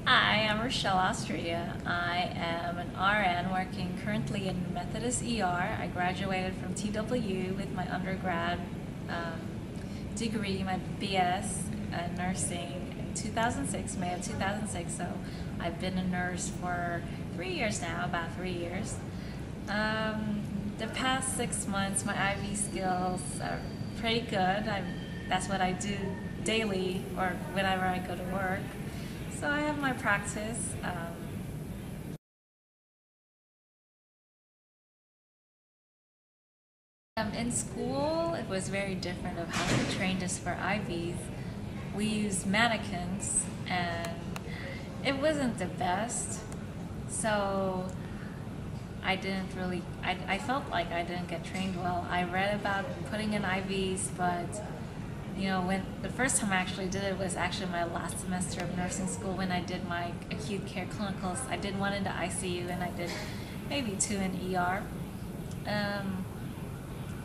Hi, I'm Rachell, Austria. I am an RN working currently in Methodist ER. I graduated from TWU with my undergrad degree, my BS in nursing in 2006, May of 2006. So I've been a nurse for 3 years now, about 3 years. The past 6 months, my IV skills are pretty good. That's what I do daily or whenever I go to work. So I have my practice. In school, it was very different of how they trained us for IVs. We used mannequins, and it wasn't the best. So I felt like I didn't get trained well. I read about putting in IVs, but when the first time I actually did it was actually my last semester of nursing school when I did my acute care clinicals. I did one in the ICU and I did maybe two in ER.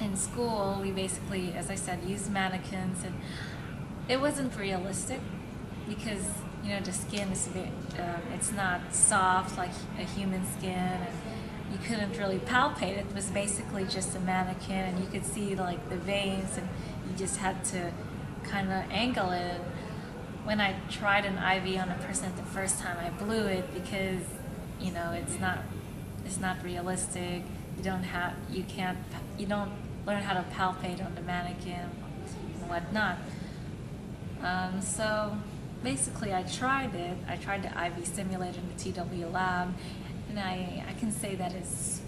In school, we basically, as I said, used mannequins, and it wasn't realistic because the skin is it's not soft like a human skin, and you couldn't really palpate it. It was basically just a mannequin, and you could see like the veins, and you just had to kind of angle it. When I tried an IV on a person the first time, I blew it because it's not realistic. You don't learn how to palpate on the mannequin and whatnot. So basically, I tried it. I tried the IV simulator in the TW lab, and I can say that it's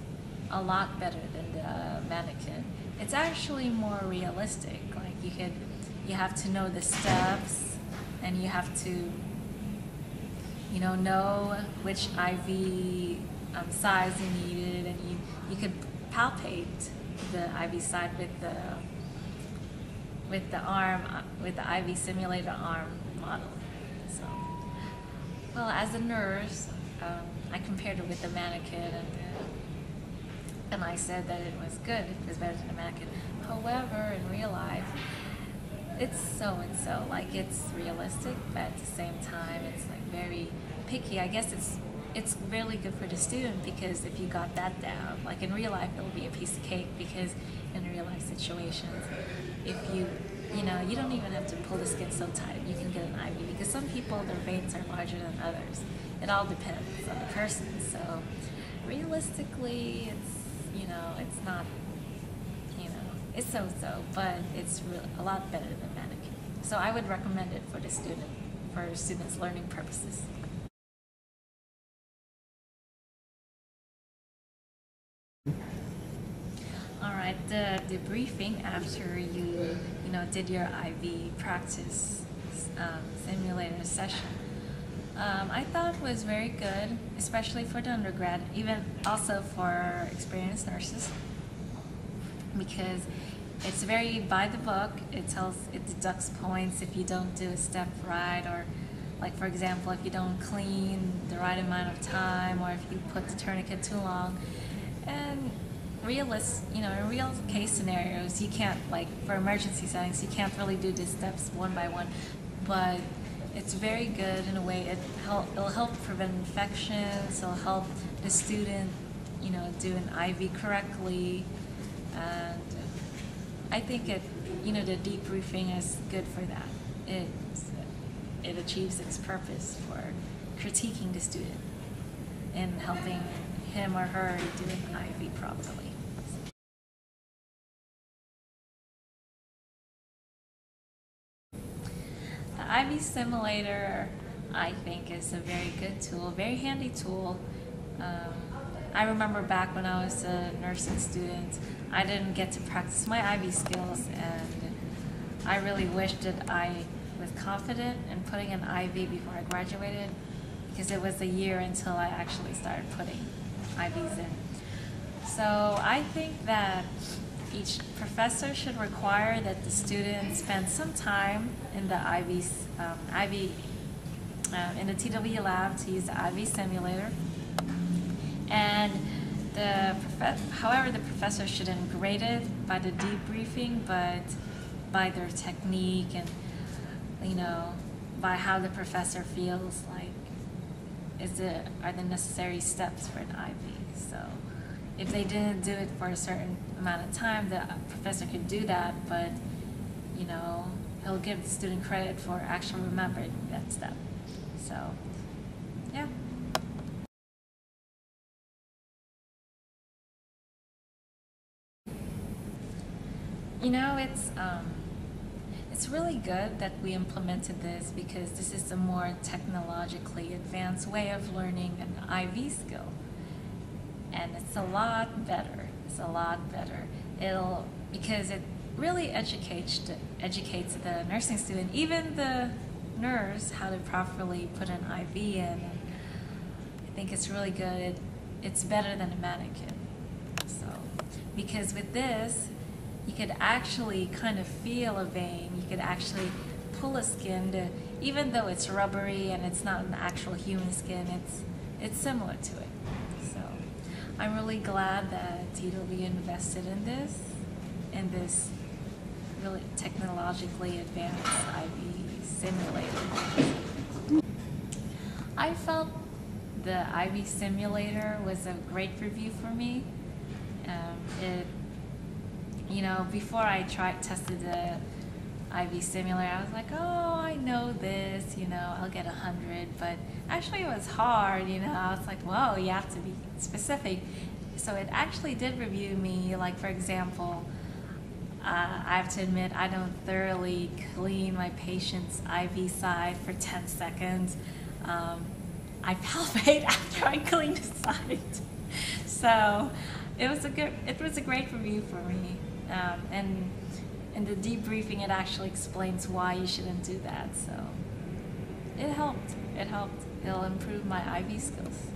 a lot better than the mannequin. It's actually more realistic. Like you have to know the steps, and you have to know which IV size you needed, and you could palpate the IV side with the arm, with the IV simulator arm model. So, well, as a nurse, I compared it with the mannequin, and I said that it was good. It was better than the mannequin. However, in real life, it's so and so. Like, it's realistic, but at the same time, it's like very picky. I guess it's really good for the student, because if you got that down, like in real life, it'll be a piece of cake, because in real life situations, if you don't even have to pull the skin so tight, you can get an IV, because some people, their veins are larger than others. It all depends on the person. So realistically, it's not, it's so-so, but it's a lot better than mannequin. So I would recommend it for students' learning purposes. All right, the briefing after you did your IV practice simulator session, I thought was very good, especially for the undergrad, even also for experienced nurses, because it's very by the book. It deducts points if you don't do a step right, or like, for example, if you don't clean the right amount of time, or if you put the tourniquet too long. And in real case scenarios, you can't, like for emergency settings, you can't really do these steps one by one, but it's very good in a way. It'll help prevent infections. It'll help the student, do an IV correctly, and I think the debriefing is good for that. It achieves its purpose for critiquing the student and helping him or her do an IV properly. The IV simulator, I think, is a very good tool, very handy tool. I remember back when I was a nursing student, I didn't get to practice my IV skills, and I really wished that I was confident in putting an IV before I graduated, because it was a year until I actually started putting IVs in. So I think that each professor should require that the student spend some time in the in the TW lab to use the IV simulator, and however, the professor shouldn't grade it by the debriefing, but by their technique, and by how the professor feels like are the necessary steps for an IV. So if they didn't do it for a certain amount of time, the professor could do that, but you know, he'll give the student credit for actually remembering that step. So, yeah. You know, it's really good that we implemented this because this is a more technologically advanced way of learning an IV skill. And it's a lot better. It's a lot better. Because it really educates the nursing student, even the nurse, how to properly put an IV in. And I think it's really good. It's better than a mannequin. So, because with this, you could actually kind of feel a vein. You could actually pull a skin even though it's rubbery and it's not an actual human skin, it's similar to it. So I'm really glad that TW invested in this really technologically advanced IV simulator. I felt the IV simulator was a great review for me. You know, before I tested the IV simulator, I was like, oh, I know this, you know, I'll get 100. But actually it was hard, you know. I was like, whoa, you have to be specific. So it actually did review me. Like, for example, I have to admit, I don't thoroughly clean my patient's IV side for 10 seconds. I palpate after I clean the side. So it was a great review for me. And in the debriefing, it actually explains why you shouldn't do that. So it helped. It'll improve my IV skills.